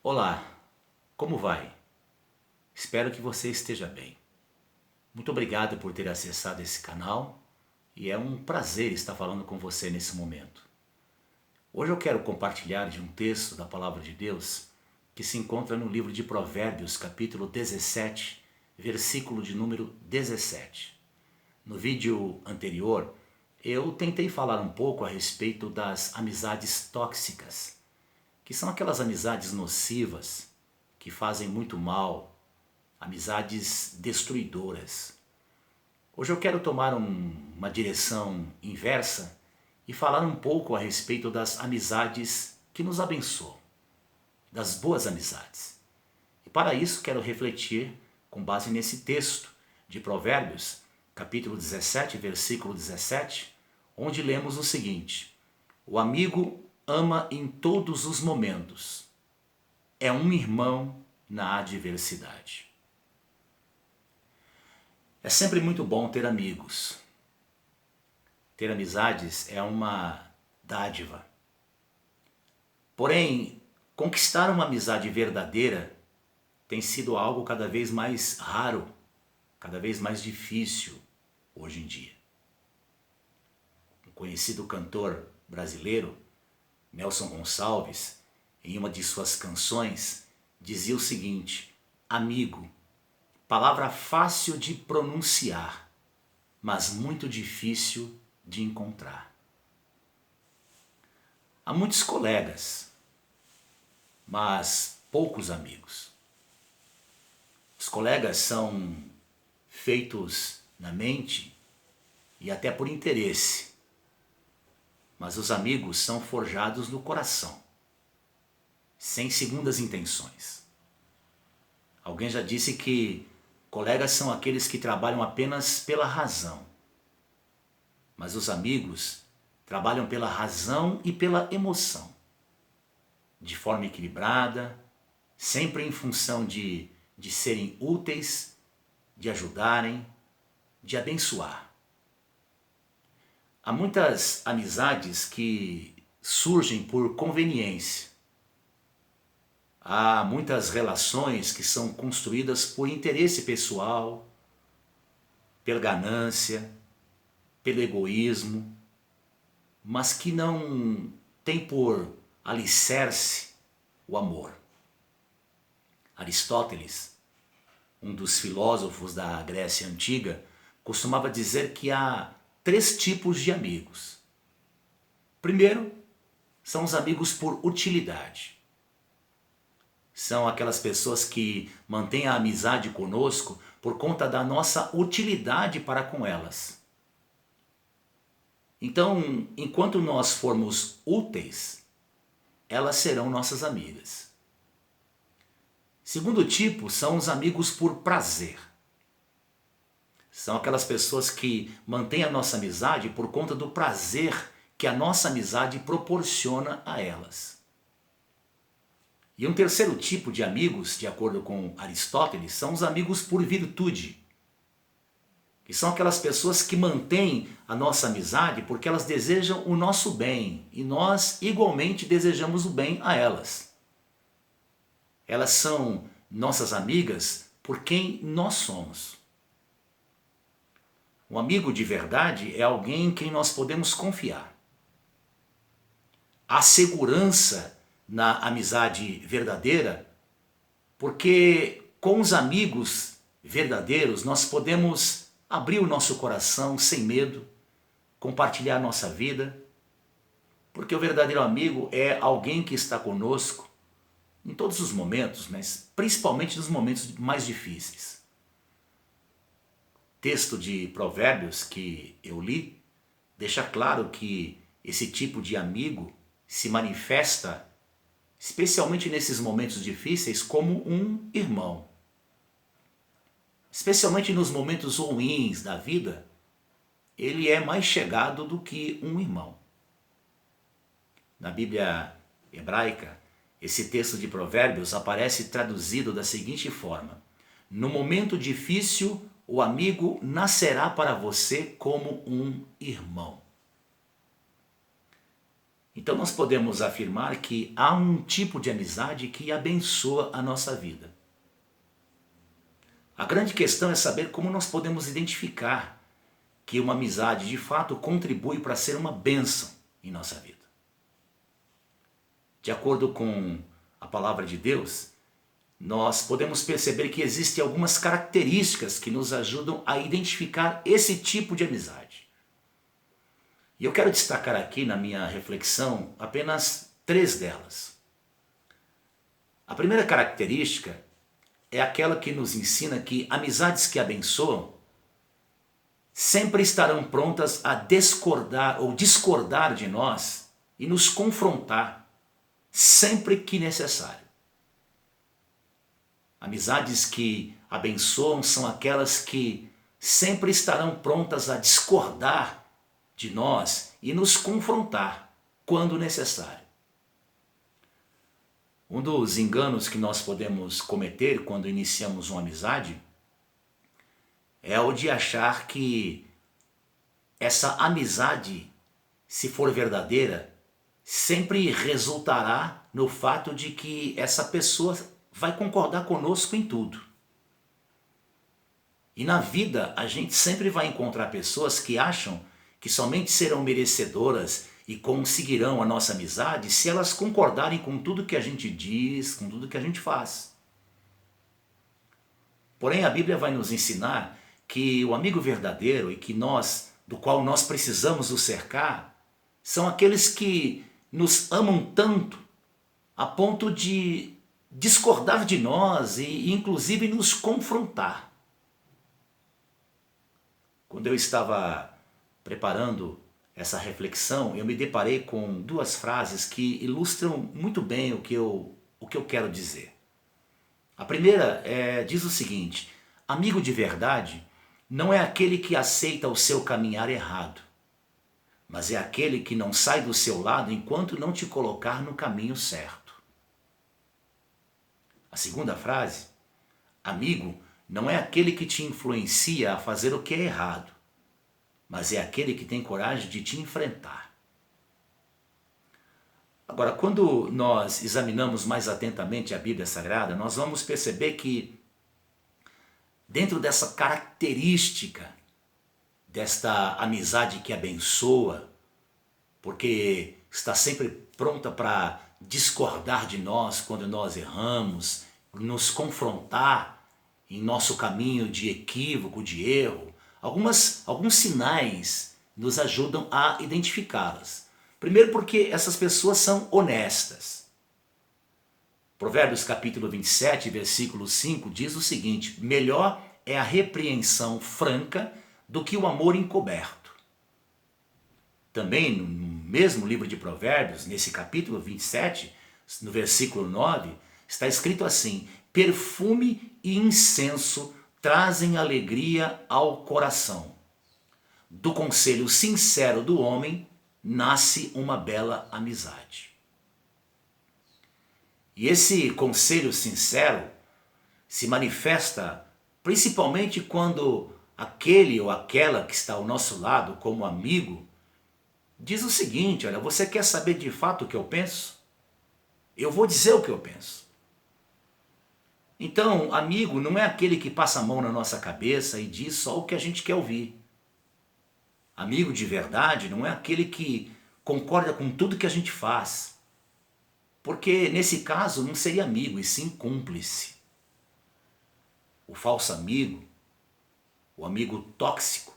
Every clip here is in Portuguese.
Olá, como vai? Espero que você esteja bem. Muito obrigado por ter acessado esse canal e é um prazer estar falando com você nesse momento. Hoje eu quero compartilhar de um texto da Palavra de Deus que se encontra no livro de Provérbios, capítulo 17, versículo de número 17. No vídeo anterior, eu tentei falar um pouco a respeito das amizades tóxicas, que são aquelas amizades nocivas, que fazem muito mal, amizades destruidoras. Hoje eu quero tomar uma direção inversa e falar um pouco a respeito das amizades que nos abençoam, das boas amizades. E para isso quero refletir com base nesse texto de Provérbios, capítulo 17, versículo 17, onde lemos o seguinte: o amigo ama em todos os momentos, é um irmão na adversidade. É sempre muito bom ter amigos. Ter amizades é uma dádiva. Porém, conquistar uma amizade verdadeira tem sido algo cada vez mais raro, cada vez mais difícil hoje em dia. Um conhecido cantor brasileiro, Nelson Gonçalves, em uma de suas canções, dizia o seguinte: amigo, palavra fácil de pronunciar, mas muito difícil de encontrar. Há muitos colegas, mas poucos amigos. Os colegas são feitos na mente e até por interesse, mas os amigos são forjados no coração, sem segundas intenções. Alguém já disse que colegas são aqueles que trabalham apenas pela razão, mas os amigos trabalham pela razão e pela emoção, de forma equilibrada, sempre em função de serem úteis, de ajudarem, de abençoar. Há muitas amizades que surgem por conveniência. Há muitas relações que são construídas por interesse pessoal, pela ganância, pelo egoísmo, mas que não tem por alicerce o amor. Aristóteles, um dos filósofos da Grécia Antiga, costumava dizer que há 3 tipos de amigos. Primeiro, são os amigos por utilidade. São aquelas pessoas que mantêm a amizade conosco por conta da nossa utilidade para com elas. Então, enquanto nós formos úteis, elas serão nossas amigas. Segundo tipo são os amigos por prazer. São aquelas pessoas que mantêm a nossa amizade por conta do prazer que a nossa amizade proporciona a elas. E um terceiro tipo de amigos, de acordo com Aristóteles, são os amigos por virtude. Que são aquelas pessoas que mantêm a nossa amizade porque elas desejam o nosso bem e nós igualmente desejamos o bem a elas. Elas são nossas amigas por quem nós somos. Um amigo de verdade é alguém em quem nós podemos confiar. Há segurança na amizade verdadeira porque com os amigos verdadeiros nós podemos abrir o nosso coração sem medo, compartilhar nossa vida, porque o verdadeiro amigo é alguém que está conosco em todos os momentos, mas principalmente nos momentos mais difíceis. O texto de Provérbios que eu li deixa claro que esse tipo de amigo se manifesta, especialmente nesses momentos difíceis, como um irmão. Especialmente nos momentos ruins da vida, ele é mais chegado do que um irmão. Na Bíblia hebraica, esse texto de Provérbios aparece traduzido da seguinte forma: no momento difícil, o amigo nascerá para você como um irmão. Então nós podemos afirmar que há um tipo de amizade que abençoa a nossa vida. A grande questão é saber como nós podemos identificar que uma amizade de fato contribui para ser uma bênção em nossa vida. De acordo com a palavra de Deus, nós podemos perceber que existem algumas características que nos ajudam a identificar esse tipo de amizade. E eu quero destacar aqui na minha reflexão apenas 3 delas. A primeira característica é aquela que nos ensina que amizades que abençoam sempre estarão prontas a discordar ou discordar de nós e nos confrontar sempre que necessário. Amizades que abençoam são aquelas que sempre estarão prontas a discordar de nós e nos confrontar quando necessário. Um dos enganos que nós podemos cometer quando iniciamos uma amizade é o de achar que essa amizade, se for verdadeira, sempre resultará no fato de que essa pessoa vai concordar conosco em tudo. E na vida a gente sempre vai encontrar pessoas que acham que somente serão merecedoras e conseguirão a nossa amizade se elas concordarem com tudo que a gente diz, com tudo que a gente faz. Porém, a Bíblia vai nos ensinar que o amigo verdadeiro e que do qual nós precisamos nos cercar, são aqueles que nos amam tanto a ponto de discordar de nós e inclusive nos confrontar. Quando eu estava preparando essa reflexão, eu me deparei com 2 frases que ilustram muito bem o que eu quero dizer. A primeira diz o seguinte: amigo de verdade não é aquele que aceita o seu caminhar errado, mas é aquele que não sai do seu lado enquanto não te colocar no caminho certo. A segunda frase: amigo não é aquele que te influencia a fazer o que é errado, mas é aquele que tem coragem de te enfrentar. Agora, quando nós examinamos mais atentamente a Bíblia Sagrada, nós vamos perceber que dentro dessa característica, desta amizade que abençoa, porque está sempre pronta para discordar de nós quando nós erramos, nos confrontar em nosso caminho de equívoco, de erro, alguns sinais nos ajudam a identificá-las. Primeiro, porque essas pessoas são honestas. Provérbios capítulo 27, versículo 5 diz o seguinte: melhor é a repreensão franca do que o amor encoberto. Também no mesmo livro de Provérbios, nesse capítulo 27, no versículo 9, está escrito assim: perfume e incenso trazem alegria ao coração. Do conselho sincero do homem nasce uma bela amizade. E esse conselho sincero se manifesta principalmente quando aquele ou aquela que está ao nosso lado como amigo diz o seguinte: olha, você quer saber de fato o que eu penso? Eu vou dizer o que eu penso. Então, amigo não é aquele que passa a mão na nossa cabeça e diz só o que a gente quer ouvir. Amigo de verdade não é aquele que concorda com tudo que a gente faz. Porque nesse caso não seria amigo, e sim cúmplice. O falso amigo, o amigo tóxico,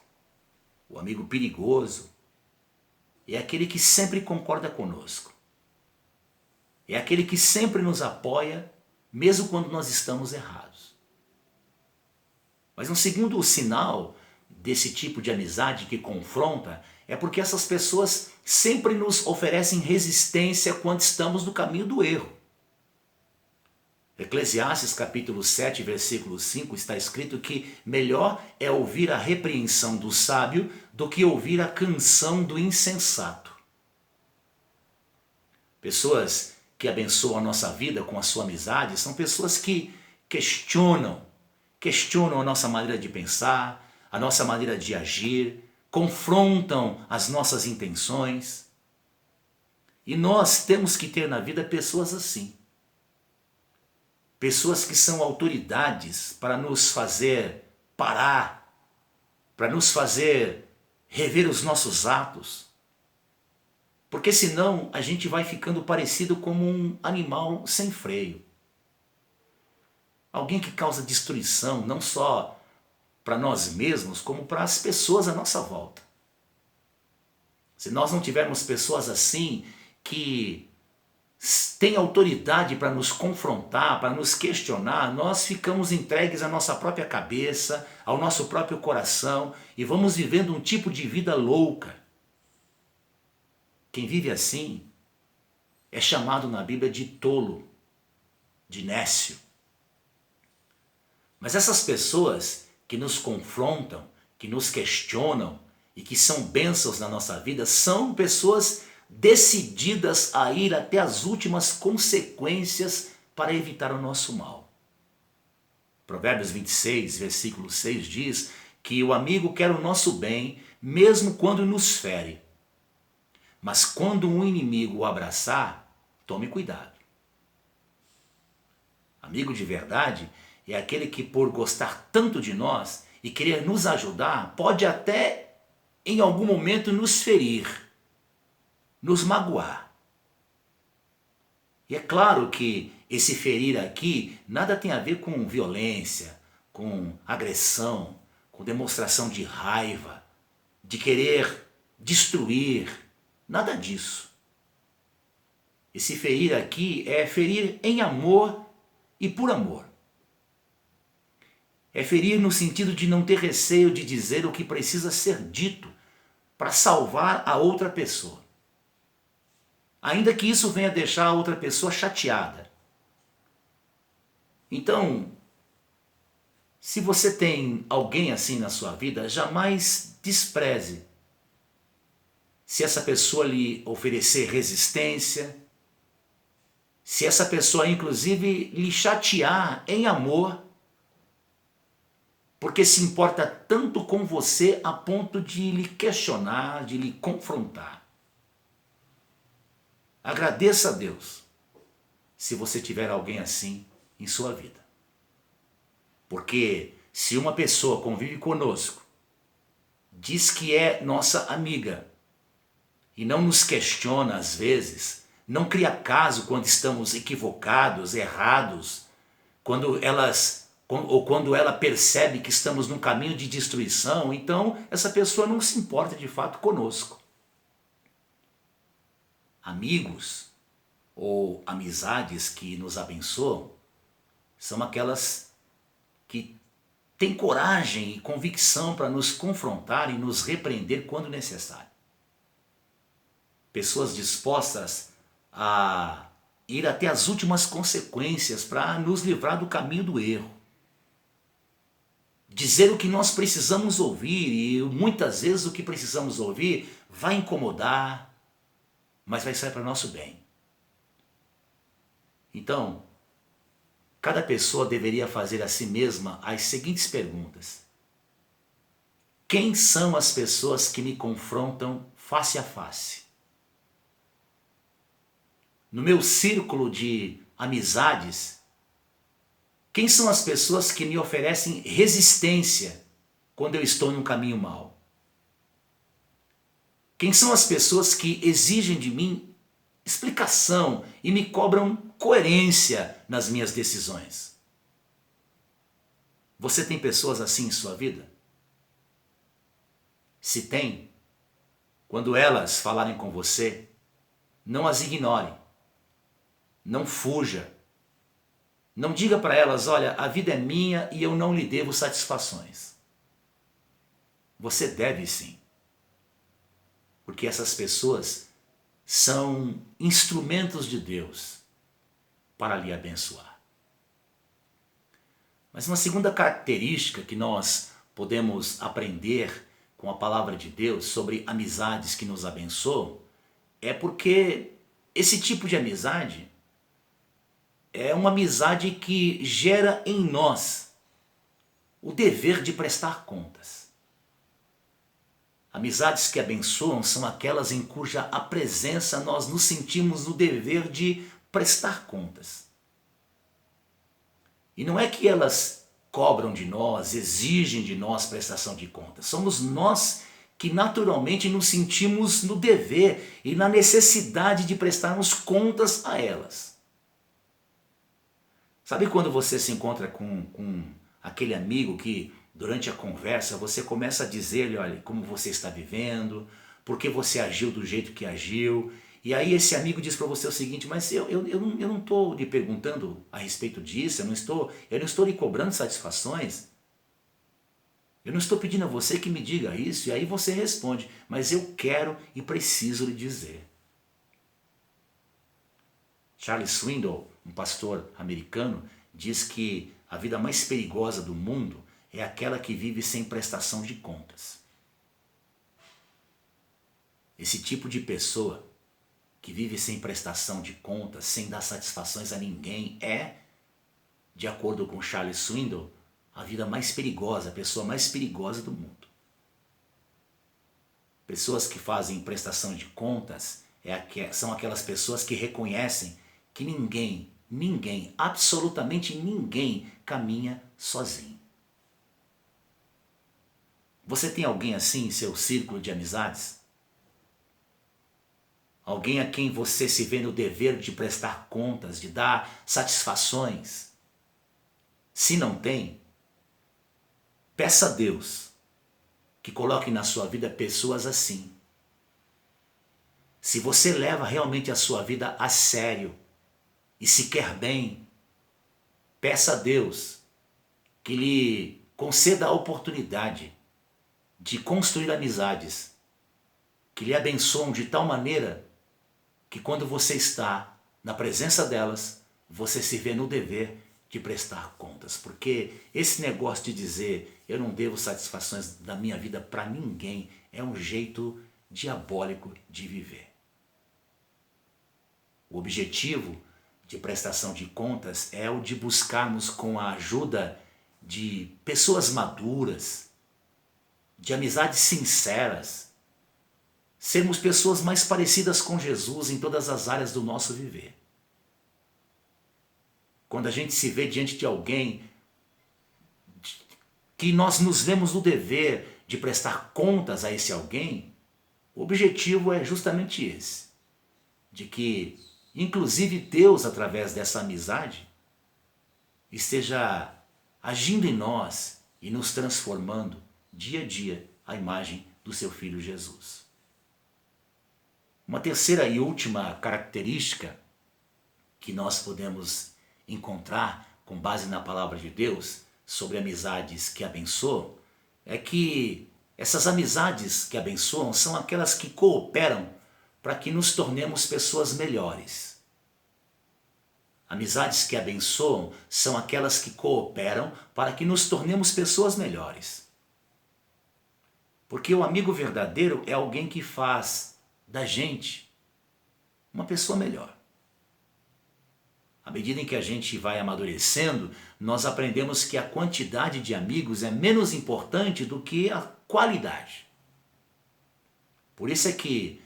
o amigo perigoso, é aquele que sempre concorda conosco. É aquele que sempre nos apoia, mesmo quando nós estamos errados. Mas um segundo sinal desse tipo de amizade que confronta é porque essas pessoas sempre nos oferecem resistência quando estamos no caminho do erro. Eclesiastes capítulo 7, versículo 5 está escrito que melhor é ouvir a repreensão do sábio do que ouvir a canção do insensato. Pessoas que abençoam a nossa vida com a sua amizade são pessoas que questionam a nossa maneira de pensar, a nossa maneira de agir, confrontam as nossas intenções. E nós temos que ter na vida pessoas assim. Pessoas que são autoridades para nos fazer parar, para nos fazer rever os nossos atos. Porque senão a gente vai ficando parecido como um animal sem freio. Alguém que causa destruição, não só para nós mesmos, como para as pessoas à nossa volta. Se nós não tivermos pessoas assim, que têm autoridade para nos confrontar, para nos questionar, nós ficamos entregues à nossa própria cabeça, ao nosso próprio coração e vamos vivendo um tipo de vida louca. Quem vive assim é chamado na Bíblia de tolo, de nécio. Mas essas pessoas que nos confrontam, que nos questionam e que são bênçãos na nossa vida, são pessoas decididas a ir até as últimas consequências para evitar o nosso mal. Provérbios 26, versículo 6 diz que o amigo quer o nosso bem, mesmo quando nos fere. Mas quando um inimigo o abraçar, tome cuidado. Amigo de verdade é aquele que, por gostar tanto de nós e querer nos ajudar, pode até em algum momento nos ferir, nos magoar. E é claro que esse ferir aqui nada tem a ver com violência, com agressão, com demonstração de raiva, de querer destruir, nada disso. Esse ferir aqui é ferir em amor e por amor. É ferir no sentido de não ter receio de dizer o que precisa ser dito para salvar a outra pessoa. Ainda que isso venha deixar a outra pessoa chateada. Então, se você tem alguém assim na sua vida, jamais despreze. Se essa pessoa lhe oferecer resistência, se essa pessoa inclusive lhe chatear em amor, porque se importa tanto com você a ponto de lhe questionar, de lhe confrontar. Agradeça a Deus se você tiver alguém assim em sua vida. Porque se uma pessoa convive conosco, diz que é nossa amiga e não nos questiona às vezes, não cria caso quando estamos equivocados, errados, quando ela percebe que estamos num caminho de destruição, então essa pessoa não se importa de fato conosco. Amigos ou amizades que nos abençoam são aquelas que têm coragem e convicção para nos confrontar e nos repreender quando necessário. Pessoas dispostas a ir até as últimas consequências para nos livrar do caminho do erro. Dizer o que nós precisamos ouvir, e muitas vezes o que precisamos ouvir vai incomodar, mas vai sair para o nosso bem. Então, cada pessoa deveria fazer a si mesma as seguintes perguntas. Quem são as pessoas que me confrontam face a face? No meu círculo de amizades, quem são as pessoas que me oferecem resistência quando eu estou num caminho mau? Quem são as pessoas que exigem de mim explicação e me cobram coerência nas minhas decisões? Você tem pessoas assim em sua vida? Se tem, quando elas falarem com você, não as ignore, não fuja. Não diga para elas, olha, a vida é minha e eu não lhe devo satisfações. Você deve sim. Porque essas pessoas são instrumentos de Deus para lhe abençoar. Mas uma segunda característica que nós podemos aprender com a palavra de Deus sobre amizades que nos abençoam é porque esse tipo de amizade é uma amizade que gera em nós o dever de prestar contas. Amizades que abençoam são aquelas em cuja a presença nós nos sentimos no dever de prestar contas. E não é que elas cobram de nós, exigem de nós prestação de contas. Somos nós que naturalmente nos sentimos no dever e na necessidade de prestarmos contas a elas. Sabe quando você se encontra com aquele amigo que durante a conversa você começa a dizer-lhe, olha, como você está vivendo, por que você agiu do jeito que agiu, e aí esse amigo diz para você o seguinte, mas eu não estou lhe perguntando a respeito disso, eu não estou lhe cobrando satisfações, eu não estou pedindo a você que me diga isso, e aí você responde, mas eu quero e preciso lhe dizer. Charles Swindoll, um pastor americano, diz que a vida mais perigosa do mundo é aquela que vive sem prestação de contas. Esse tipo de pessoa que vive sem prestação de contas, sem dar satisfações a ninguém, é, de acordo com Charles Swindoll, a vida mais perigosa, a pessoa mais perigosa do mundo. Pessoas que fazem prestação de contas são aquelas pessoas que reconhecem que ninguém, absolutamente ninguém caminha sozinho. Você tem alguém assim em seu círculo de amizades? Alguém a quem você se vê no dever de prestar contas, de dar satisfações? Se não tem, peça a Deus que coloque na sua vida pessoas assim. Se você leva realmente a sua vida a sério e se quer bem, peça a Deus que lhe conceda a oportunidade de construir amizades que lhe abençoam de tal maneira que quando você está na presença delas, você se vê no dever de prestar contas. Porque esse negócio de dizer eu não devo satisfações da minha vida para ninguém é um jeito diabólico de viver. O objetivo de prestação de contas é o de buscarmos com a ajuda de pessoas maduras, de amizades sinceras, sermos pessoas mais parecidas com Jesus em todas as áreas do nosso viver. Quando a gente se vê diante de alguém que nós nos vemos no dever de prestar contas a esse alguém, o objetivo é justamente esse, de que, inclusive, Deus, através dessa amizade, esteja agindo em nós e nos transformando dia a dia à imagem do seu Filho Jesus. Uma terceira e última característica que nós podemos encontrar com base na palavra de Deus sobre amizades que abençoam é que essas amizades que abençoam são aquelas que cooperam para que nos tornemos pessoas melhores. Amizades que abençoam são aquelas que cooperam para que nos tornemos pessoas melhores. Porque o amigo verdadeiro é alguém que faz da gente uma pessoa melhor. À medida em que a gente vai amadurecendo, nós aprendemos que a quantidade de amigos é menos importante do que a qualidade. Por isso é que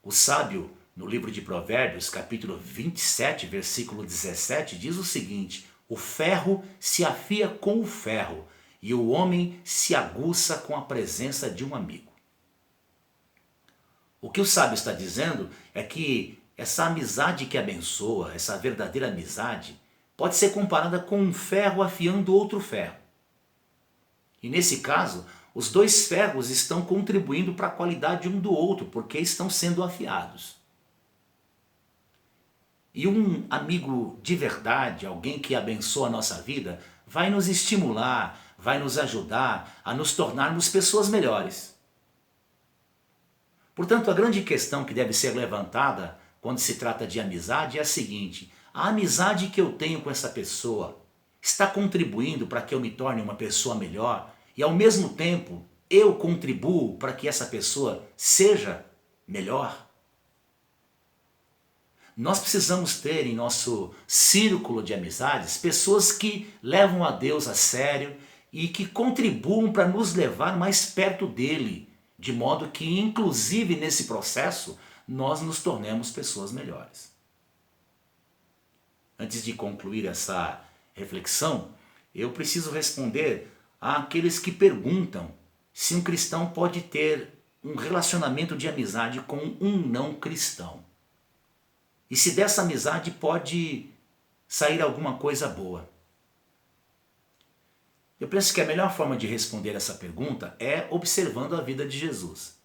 o sábio, no livro de Provérbios, capítulo 27, versículo 17, diz o seguinte: o ferro se afia com o ferro, e o homem se aguça com a presença de um amigo. O que o sábio está dizendo é que essa amizade que abençoa, essa verdadeira amizade, pode ser comparada com um ferro afiando outro ferro. E nesse caso, os dois ferros estão contribuindo para a qualidade um do outro, porque estão sendo afiados. E um amigo de verdade, alguém que abençoa a nossa vida, vai nos estimular, vai nos ajudar a nos tornarmos pessoas melhores. Portanto, a grande questão que deve ser levantada quando se trata de amizade é a seguinte: a amizade que eu tenho com essa pessoa está contribuindo para que eu me torne uma pessoa melhor e ao mesmo tempo eu contribuo para que essa pessoa seja melhor? Nós precisamos ter em nosso círculo de amizades pessoas que levam a Deus a sério e que contribuam para nos levar mais perto dele, de modo que, inclusive nesse processo, nós nos tornemos pessoas melhores. Antes de concluir essa reflexão, eu preciso responder àqueles que perguntam se um cristão pode ter um relacionamento de amizade com um não cristão. E se dessa amizade pode sair alguma coisa boa. Eu penso que a melhor forma de responder essa pergunta é observando a vida de Jesus.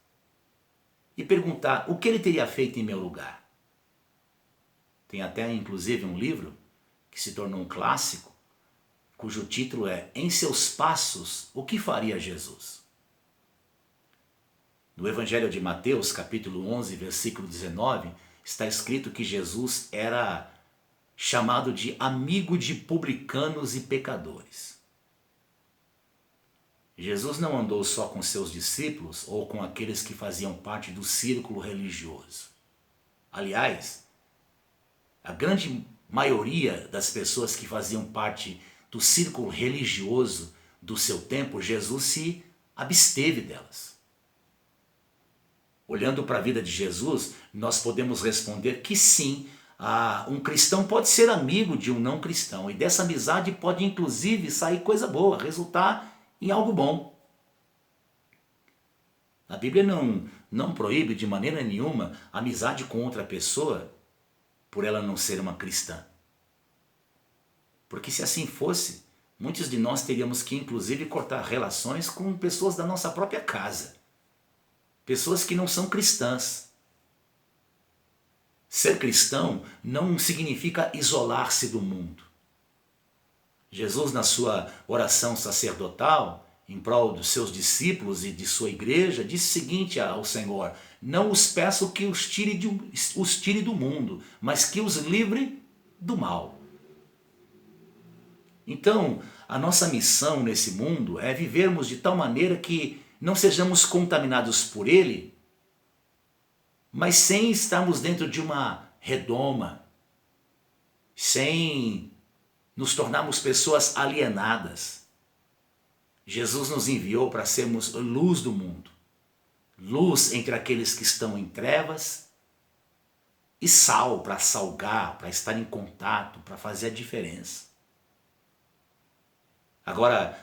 E perguntar o que ele teria feito em meu lugar. Tem até inclusive um livro que se tornou um clássico, cujo título é Em Seus Passos, o que faria Jesus? No Evangelho de Mateus, capítulo 11, versículo 19, está escrito que Jesus era chamado de amigo de publicanos e pecadores. Jesus não andou só com seus discípulos ou com aqueles que faziam parte do círculo religioso. Aliás, a grande maioria das pessoas que faziam parte do círculo religioso do seu tempo, Jesus se absteve delas. Olhando para a vida de Jesus, nós podemos responder que sim, um cristão pode ser amigo de um não cristão, e dessa amizade pode inclusive sair coisa boa, resultar em algo bom. A Bíblia não proíbe de maneira nenhuma amizade com outra pessoa por ela não ser uma cristã. Porque se assim fosse, muitos de nós teríamos que inclusive cortar relações com pessoas da nossa própria casa. Pessoas que não são cristãs. Ser cristão não significa isolar-se do mundo. Jesus, na sua oração sacerdotal, em prol dos seus discípulos e de sua igreja, disse o seguinte ao Senhor: não os peço que os tire do mundo, mas que os livre do mal. Então, a nossa missão nesse mundo é vivermos de tal maneira que não sejamos contaminados por ele, mas sem estarmos dentro de uma redoma, sem nos tornarmos pessoas alienadas. Jesus nos enviou para sermos luz do mundo, luz entre aqueles que estão em trevas e sal para salgar, para estar em contato, para fazer a diferença. Agora,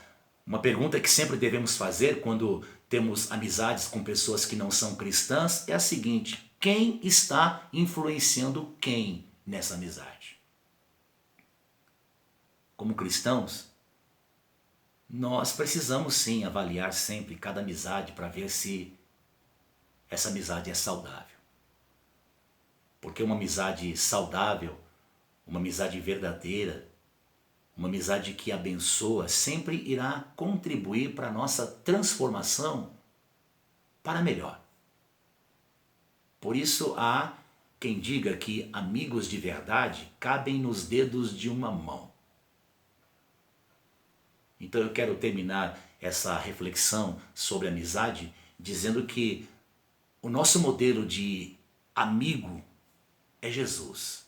uma pergunta que sempre devemos fazer quando temos amizades com pessoas que não são cristãs é a seguinte: quem está influenciando quem nessa amizade? Como cristãos, nós precisamos sim avaliar sempre cada amizade para ver se essa amizade é saudável. Porque uma amizade saudável, uma amizade verdadeira, uma amizade que abençoa, sempre irá contribuir para a nossa transformação para melhor. Por isso há quem diga que amigos de verdade cabem nos dedos de uma mão. Então eu quero terminar essa reflexão sobre amizade dizendo que o nosso modelo de amigo é Jesus.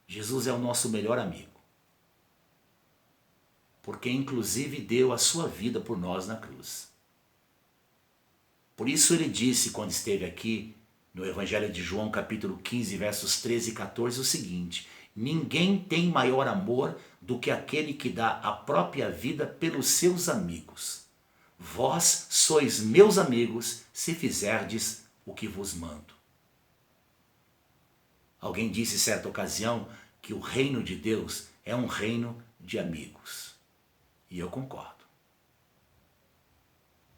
Jesus é o nosso melhor amigo, porque inclusive deu a sua vida por nós na cruz. Por isso ele disse quando esteve aqui no Evangelho de João capítulo 15, versos 13 e 14 o seguinte: ninguém tem maior amor do que aquele que dá a própria vida pelos seus amigos. Vós sois meus amigos se fizerdes o que vos mando. Alguém disse certa ocasião que o reino de Deus é um reino de amigos. E eu concordo.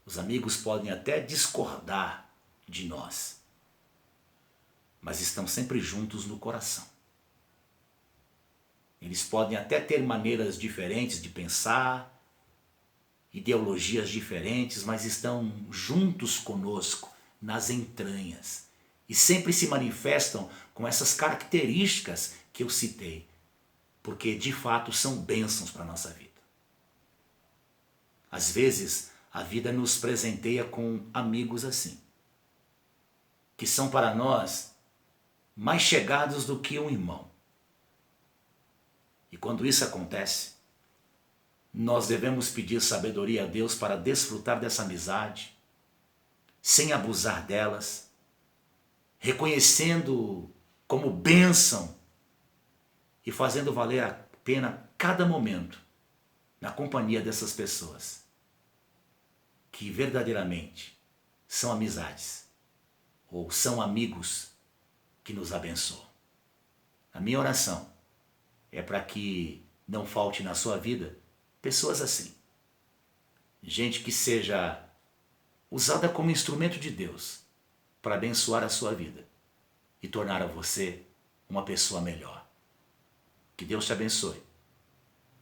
Os amigos podem até discordar de nós, mas estão sempre juntos no coração. Eles podem até ter maneiras diferentes de pensar, ideologias diferentes, mas estão juntos conosco nas entranhas. E sempre se manifestam com essas características que eu citei, porque de fato são bênçãos para a nossa vida. Às vezes, a vida nos presenteia com amigos assim, que são para nós mais chegados do que um irmão. E quando isso acontece, nós devemos pedir sabedoria a Deus para desfrutar dessa amizade, sem abusar delas, reconhecendo como bênção e fazendo valer a pena cada momento na companhia dessas pessoas que verdadeiramente são amizades ou são amigos que nos abençoam. A minha oração é para que não falte na sua vida pessoas assim. Gente que seja usada como instrumento de Deus para abençoar a sua vida e tornar a você uma pessoa melhor. Que Deus te abençoe.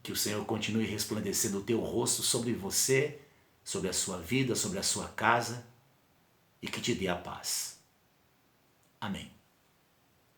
Que o Senhor continue resplandecendo o teu rosto sobre você, sobre a sua vida, sobre a sua casa e que te dê a paz. Amém.